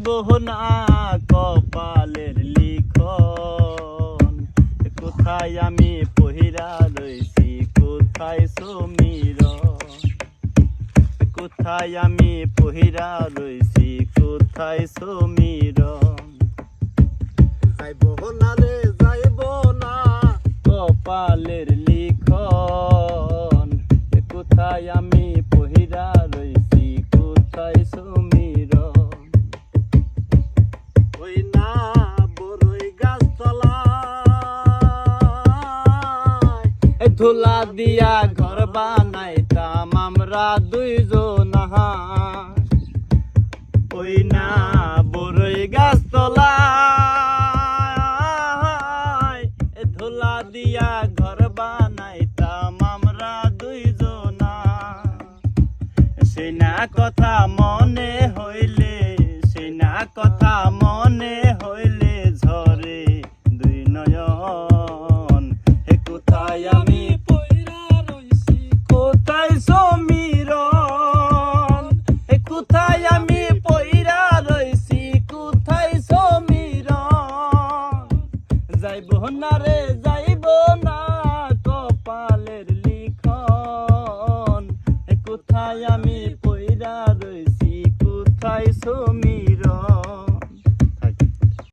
যাইব না কপালের লিখন, কোথায় আমি পহিরা রইছি কোথায় সমীরণ, কোথায় আমি পহিরা রইছি কোথায় সমীরণ। যাইব না রে যাইব না কপালের লিখন, কোথায় আমি পহিরা রইছি কোথায় সমীরণ। ওই না বড়ই গাছতলায় ধুলা দিয়া ঘর বানাইতাম আমরা দুইজন, ওই না বড়ই গাছতলায় ধুলা দিয়া ঘর বানাইতাম আমরা দুইজনা। সেই না কথা মনে হইলে, সেই না কথা মনে হইলে ঝরে দুই নয়ন। কোথায় আমি পইরা রইছি কোথায় সমীরণ, কোথায় আমি পইরা রইছি কোথায় সমীরণ। যাইব না রে যাইব না কপালের লিখন, কোথায় আমি